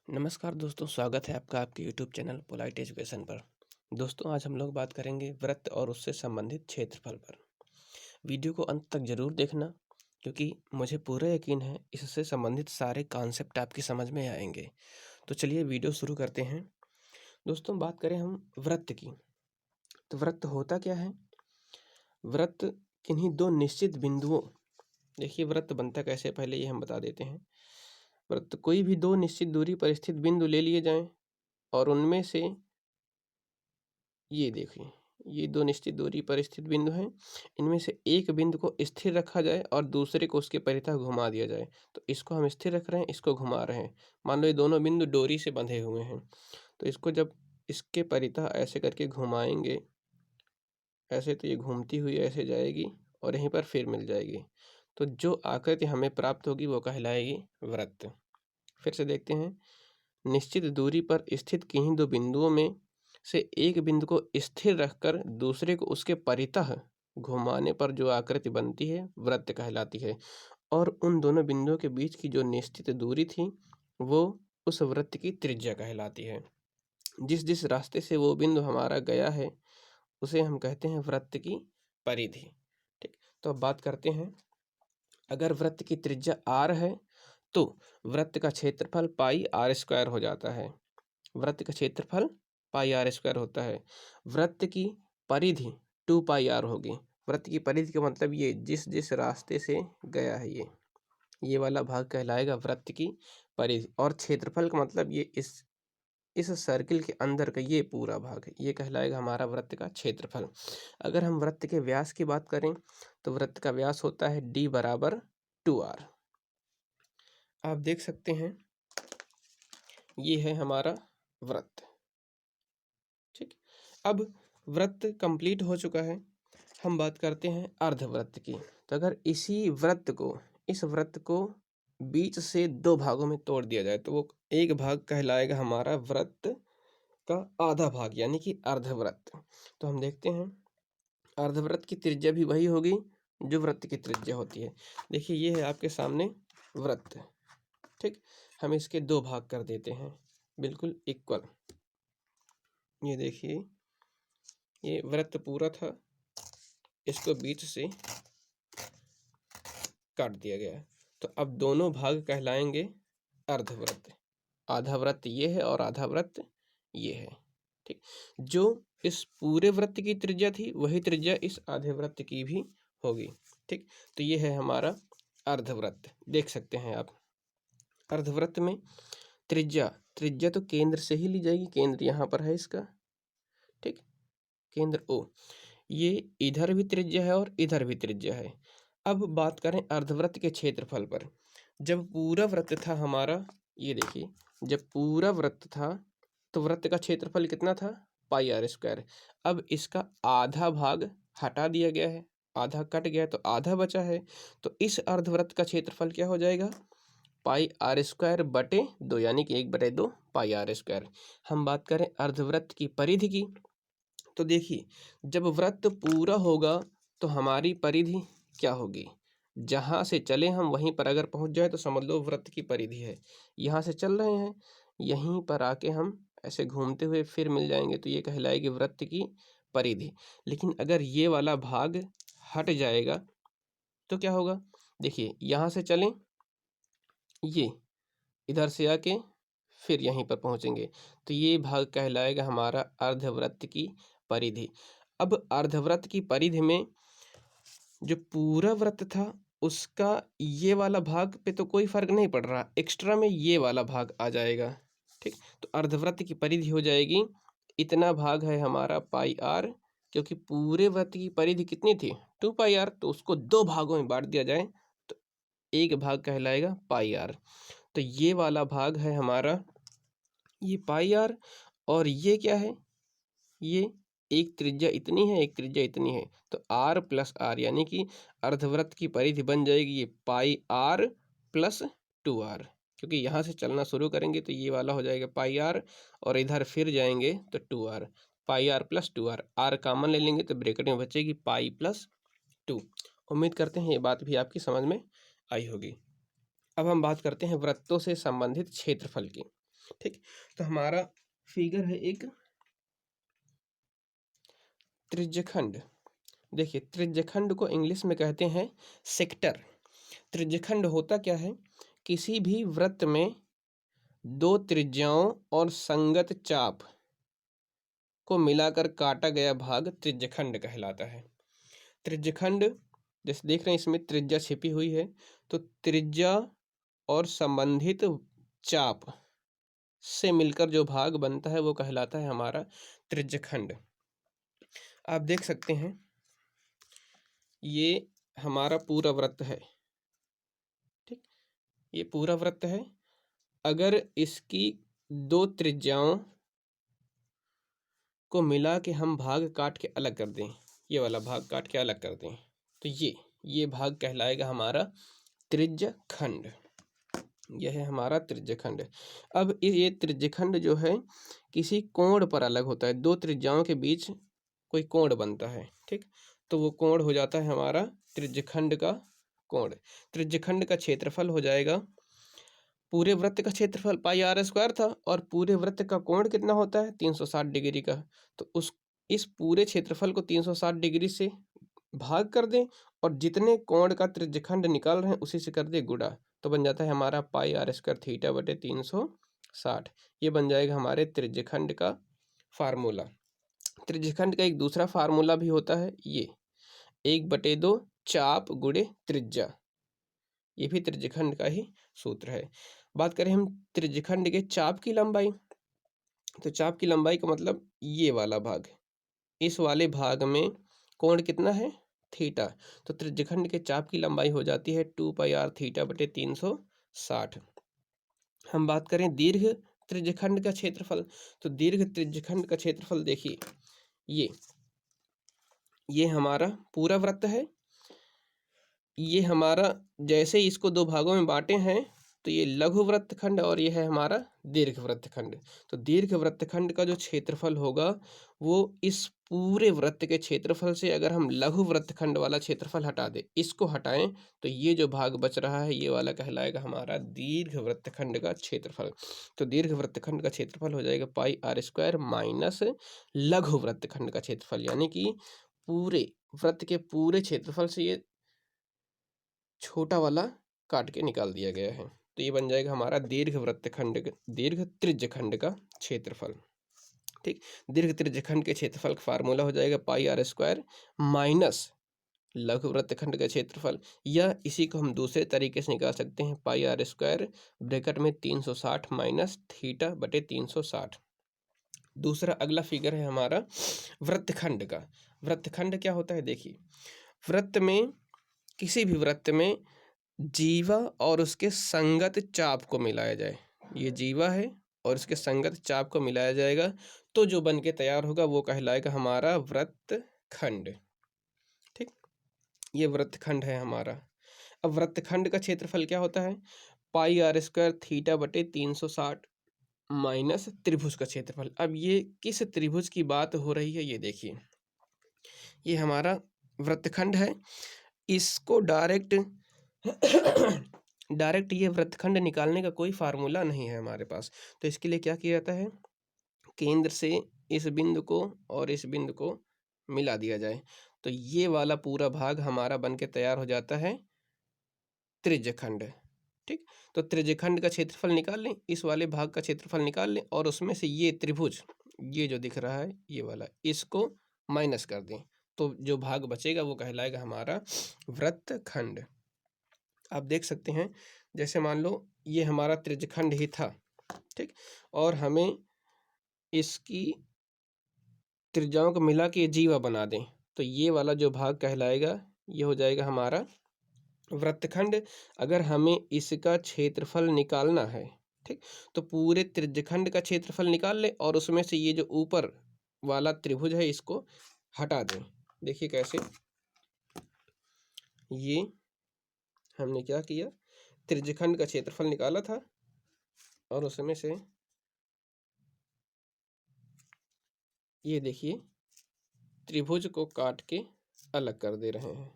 नमस्कार दोस्तों, स्वागत है आपका आपके यूट्यूब चैनल पोलाइट एजुकेशन पर। दोस्तों, आज हम लोग बात करेंगे वृत्त और उससे संबंधित क्षेत्रफल पर। वीडियो को अंत तक जरूर देखना, क्योंकि मुझे पूरा यकीन है इससे संबंधित सारे कॉन्सेप्ट आपकी समझ में आएंगे। तो चलिए वीडियो शुरू करते हैं। दोस्तों, बात करें हम वृत्त की, तो वृत्त होता क्या है? वृत्त किन्हीं दो निश्चित बिंदुओं, देखिए वृत्त बनता कैसे पहले ये हम बता देते हैं। वृत्त कोई भी दो निश्चित दूरी पर स्थित बिंदु ले लिए जाएं और उनमें से ये देखिए, ये दो निश्चित दूरी पर स्थित बिंदु हैं। इनमें से एक बिंदु को स्थिर रखा जाए और दूसरे को उसके परितः घुमा दिया जाए। तो इसको हम स्थिर रख रहे हैं, इसको घुमा रहे हैं। मान लो ये दोनों बिंदु डोरी से बंधे हुए हैं, तो इसको जब इसके परितः ऐसे करके घुमाएंगे, ऐसे, तो ये घूमती हुई ऐसे जाएगी और यहीं पर फिर मिल जाएगी। तो जो आकृति हमें प्राप्त होगी वो कहलाएगी वृत्त। फिर से देखते हैं। निश्चित दूरी पर स्थित किन्हीं दो बिंदुओं में से एक बिंदु को स्थिर रखकर दूसरे को उसके परितः घुमाने पर जो आकृति बनती है वृत्त कहलाती है। और उन दोनों बिंदुओं के बीच की जो निश्चित दूरी थी वो उस वृत्त की त्रिज्या कहलाती है। जिस जिस रास्ते से वो बिंदु हमारा गया है उसे हम कहते हैं वृत्त की परिधि। ठीक, तो अब बात करते हैं। अगर वृत्त की त्रिज्या r है तो वृत्त का क्षेत्रफल पाई r स्क्वायर हो जाता है। वृत्त का क्षेत्रफल पाई आर स्क्वायर होता है। वृत्त की परिधि 2 पाई आर होगी। वृत्त की परिधि का मतलब ये जिस जिस रास्ते से गया है ये वाला भाग कहलाएगा वृत्त की परिधि। और क्षेत्रफल का मतलब ये इस सर्किल के अंदर का ये पूरा भाग है, ये कहलाएगा हमारा वृत्त का क्षेत्रफल। अगर हम वृत्त के व्यास की बात करें तो वृत्त का व्यास होता है d बराबर 2r। आप देख सकते हैं ये है हमारा वृत्त। ठीक, अब वृत्त कंप्लीट हो चुका है। हम बात करते हैं अर्धवृत्त की। तो अगर इस वृत्त को बीच से दो भागों में तोड़ दिया जाए तो वो एक भाग कहलाएगा हमारा वृत्त का आधा भाग, यानी कि अर्धवृत्त। तो हम देखते हैं अर्धवृत्त की त्रिज्या भी वही होगी जो वृत्त की त्रिज्या होती है। देखिए ये है आपके सामने वृत्त। ठीक, हम इसके दो भाग कर देते हैं बिल्कुल इक्वल। ये देखिए, ये वृत्त पूरा था, इसको बीच से काट दिया गया। तो अब दोनों भाग कहलाएंगे अर्धवृत्त। आधा वृत्त ये है और आधा वृत्त ये है। ठीक, जो इस पूरे वृत्त की त्रिज्या थी वही त्रिज्या इस आधे वृत्त की भी होगी। ठीक, तो ये है हमारा अर्धवृत्त। देख सकते हैं आप, अर्धवृत्त में त्रिज्या तो केंद्र से ही ली जाएगी। केंद्र यहाँ पर है इसका। ठीक, केंद्र O, ये इधर भी त्रिज्या है और इधर भी त्रिज्या है। अब बात करें अर्धवृत्त के क्षेत्रफल पर। जब पूरा वृत्त था हमारा, ये देखिए, जब पूरा वृत्त था तो वृत्त का क्षेत्रफल कितना था? पाई आर स्क्वायर। अब इसका आधा भाग हटा दिया गया है, आधा कट गया तो आधा बचा है। तो इस अर्धवृत्त का क्षेत्रफल क्या हो जाएगा? पाई आर स्क्वायर बटे 2, यानी कि 1/2 पाई आर स्क्वायर। हम बात करें अर्धवृत्त की परिधि की, तो देखिए जब वृत्त पूरा होगा तो हमारी परिधि क्या होगी? जहाँ से चले हम वहीं पर अगर पहुँच जाए तो समझ लो वृत्त की परिधि है। यहाँ से चल रहे हैं, यहीं पर आके हम ऐसे घूमते हुए फिर मिल जाएंगे, तो ये कहलाएगी वृत्त की परिधि। लेकिन अगर ये वाला भाग हट जाएगा तो क्या होगा? देखिए यहाँ से चलें, ये इधर से आके फिर यहीं पर पहुंचेंगे, तो ये भाग कहलाएगा हमारा अर्धवृत्त की परिधि। अब अर्धवृत्त की परिधि में जो पूरा वृत्त था उसका ये वाला भाग पे तो कोई फर्क नहीं पड़ रहा, एक्स्ट्रा में ये वाला भाग आ जाएगा। ठीक, तो अर्धवृत्त की परिधि हो जाएगी, इतना भाग है हमारा पाई आर, क्योंकि पूरे वृत्त की परिधि कितनी थी? 2 पाई आर। तो उसको दो भागों में बांट दिया जाए तो एक भाग कहलाएगा पाई आर। तो ये वाला भाग है हमारा ये पाई आर, और ये क्या है? ये एक त्रिज्या इतनी है, एक त्रिज्या इतनी है, तो आर प्लस आर, यानी कि अर्धवृत्त की परिधि बन जाएगी ये पाई आर प्लस 2r। क्योंकि यहाँ से चलना शुरू करेंगे तो ये वाला हो जाएगा पाई आर, और इधर फिर जाएंगे तो 2r। Pi r plus 2r, r common ले लेंगे तो ब्रैकेट में बचेगी पाई प्लस 2। उम्मीद करते हैं ये बात भी आपकी समझ में आई होगी। अब हम बात करते हैं वृत्तों से संबंधित क्षेत्रफल की। ठीक, तो हमारा फिगर है एक त्रिज्यखंड। देखिए त्रिज्यखंड को इंग्लिश में कहते हैं सेक्टर। त्रिज्यखंड होता क्या है, किसी भी वृत्त में दो त्रिज्याओं और संगत चाप को मिलाकर काटा गया भाग त्रिज्यखंड कहलाता है। त्रिज्यखंड जैसे देख रहे हैं इसमें त्रिज्या छिपी हुई है, तो त्रिज्या और संबंधित चाप से मिलकर जो भाग बनता है वो कहलाता है हमारा त्रिज्यखंड। आप देख सकते हैं ये हमारा पूरा वृत्त है। ठीक, ये पूरा वृत्त है। अगर इसकी दो त्रिज्याओं को मिला के हम भाग काट के अलग कर दें, ये वाला भाग काट के अलग कर दें, तो ये भाग कहलाएगा हमारा त्रिज्यखंड। यह है हमारा त्रिज्यखंड। अब ये त्रिज्यखंड जो है किसी कोण पर अलग होता है, दो त्रिज्याओं के बीच कोई कोण बनता है। ठीक, तो वो कोण हो जाता है हमारा त्रिज्यखंड का कोण। त्रिज्यखंड का क्षेत्रफल हो जाएगा, पूरे वृत्त का क्षेत्रफल पाई आर स्क्वायर था और पूरे वृत्त का कोण कितना होता है 360 डिग्री का, तो इस पूरे क्षेत्रफल को 360 डिग्री से भाग कर दें और जितने कोण का त्रिज्यखंड निकाल रहे हैं उसी से कर दे गुणा, तो बन जाता है हमारा पाई आर स्क्वायर थीटा बटे 360। ये बन जाएगा हमारे त्रिज्यखंड का फार्मूला। त्रिज्यखंड का एक दूसरा फार्मूला भी होता है, ये 1/2 चाप गुणे त्रिज्या, ये भी त्रिज्यखंड का ही सूत्र है। बात करें हम त्रिज्यखंड के चाप की लंबाई, तो चाप की लंबाई का मतलब ये वाला भाग, इस वाले भाग में कोण कितना है थीटा, तो त्रिज्यखंड के चाप की लंबाई हो जाती है 2πr थीटा बटे 360। हम बात करें दीर्घ त्रिज्यखंड का क्षेत्रफल, तो दीर्घ त्रिज्यखंड का क्षेत्रफल देखिए ये हमारा पूरा वृत्त है, ये हमारा जैसे इसको दो भागों में बांटे हैं तो ये लघु वृत्तखंड और ये है हमारा दीर्घ वृत्तखंड। तो दीर्घ वृत्तखंड का जो क्षेत्रफल होगा वो इस पूरे वृत्त के क्षेत्रफल से अगर हम लघु वृत्तखंड वाला क्षेत्रफल हटा दें, इसको हटाएं, तो ये जो भाग बच रहा है ये वाला कहलाएगा हमारा दीर्घ वृत्तखंड का क्षेत्रफल। तो दीर्घ वृत्तखंड का क्षेत्रफल हो जाएगा पाई आर स्क्वायर माइनस लघु वृत्तखंड का क्षेत्रफल, यानी कि पूरे वृत्त के पूरे क्षेत्रफल से ये छोटा वाला काट के निकाल दिया गया है, तो ये बन जाएगा हमारा दीर्घ वृत्तखंड दीर्घ त्रिज्यखंड का क्षेत्रफल। ठीक, दीर्घ त्रिज्यखंड के क्षेत्रफल का फार्मूला हो जाएगा पाई आर स्क्वायर माइनस लघु वृत्तखंड का क्षेत्रफल, या इसी को हम दूसरे तरीके से निकाल सकते हैं पाई आर स्क्वायर ब्रैकेट में 360 माइनस थीटा बटे 360। दूसरा अगला फिगर है हमारा वृत्तखंड का। वृत्तखंड क्या होता है, देखिए वृत्त में, किसी भी वृत्त में जीवा और उसके संगत चाप को मिलाया जाए, ये जीवा है और इसके संगत चाप को मिलाया जाएगा तो जो बन के तैयार होगा वो कहलाएगा हमारा वृत्तखंड। ठीक, ये वृत्तखंड है हमारा। अब वृत्तखंड का क्षेत्रफल क्या होता है, पाई आर स्क्वायर थीटा बटे 360 माइनस त्रिभुज का क्षेत्रफल। अब ये किस त्रिभुज की बात हो रही है, ये देखिए ये हमारा वृत्तखंड है, इसको डायरेक्ट ये वृत्तखंड निकालने का कोई फार्मूला नहीं है हमारे पास, तो इसके लिए क्या किया जाता है, केंद्र से इस बिंदु को और इस बिंदु को मिला दिया जाए, तो ये वाला पूरा भाग हमारा बन के तैयार हो जाता है त्रिज्यखंड। ठीक, तो त्रिज्यखंड का क्षेत्रफल निकाल लें, इस वाले भाग का क्षेत्रफल निकाल लें और उसमें से ये त्रिभुज, ये जो दिख रहा है ये वाला, इसको माइनस कर दें, तो जो भाग बचेगा वो कहलाएगा हमारा वृत्तखंड। आप देख सकते हैं जैसे मान लो ये हमारा त्रिज्यखंड ही था, ठीक, और हमें इसकी त्रिज्याओं को मिला के जीवा बना दें, तो ये वाला जो भाग कहलाएगा ये हो जाएगा हमारा वृत्तखंड। अगर हमें इसका क्षेत्रफल निकालना है, ठीक, तो पूरे त्रिज्यखंड का क्षेत्रफल निकाल लें और उसमें से ये जो ऊपर वाला त्रिभुज है इसको हटा दें। देखिए कैसे, ये हमने क्या किया, त्रिज्यखंड का क्षेत्रफल निकाला था और उसमें से ये देखिए त्रिभुज को काट के अलग कर दे रहे हैं।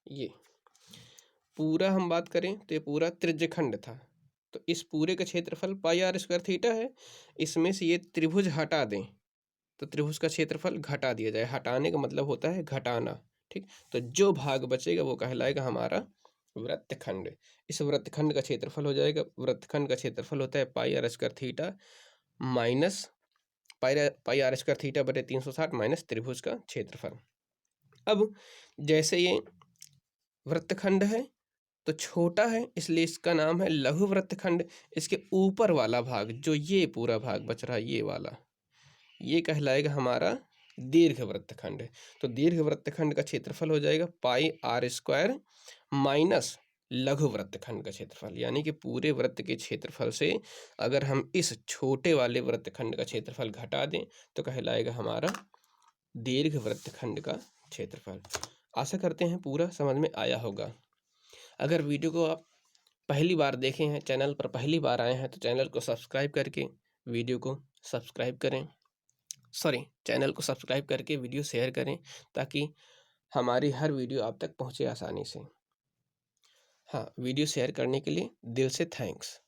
ये पूरा हम बात करें तो ये पूरा त्रिज्यखंड था, तो इस पूरे का क्षेत्रफल पाई आर स्क्वायर थीटा है। इसमें से ये त्रिभुज हटा दें तो त्रिभुज का क्षेत्रफल घटा दिया जाए। हटाने का मतलब होता है घटाना, ठीक। तो जो भाग बचेगा वो कहलाएगा हमारा वृत्तखंड। इस वृत्तखंड का क्षेत्रफल हो जाएगा, वृत्तखंड का क्षेत्रफल होता है pi r square theta minus pi r square theta बटे 360 माइनस त्रिभुज का क्षेत्रफल। अब जैसे ये वृत्तखंड है तो छोटा है इसलिए इसका नाम है लघु वृत्तखंड। इसके ऊपर वाला भाग जो ये पूरा भाग बच रहा है ये वाला, ये कहलाएगा हमारा दीर्घ वृत्तखंड। तो दीर्घ वृत्तखंड का क्षेत्रफल हो जाएगा पाई आर स्क्वायर माइनस लघु वृत्तखंड का क्षेत्रफल, यानी कि पूरे वृत्त के क्षेत्रफल से अगर हम इस छोटे वाले वृत्तखंड का क्षेत्रफल घटा दें तो कहलाएगा हमारा दीर्घ वृत्तखंड का क्षेत्रफल। आशा करते हैं पूरा समझ में आया होगा। अगर वीडियो को आप पहली बार देखे हैं, चैनल पर पहली बार आए हैं, तो चैनल को सब्सक्राइब करके वीडियो को सब्सक्राइब करें, चैनल को सब्सक्राइब करके वीडियो शेयर करें ताकि हमारी हर वीडियो आप तक पहुंचे आसानी से। हाँ, वीडियो शेयर करने के लिए दिल से थैंक्स।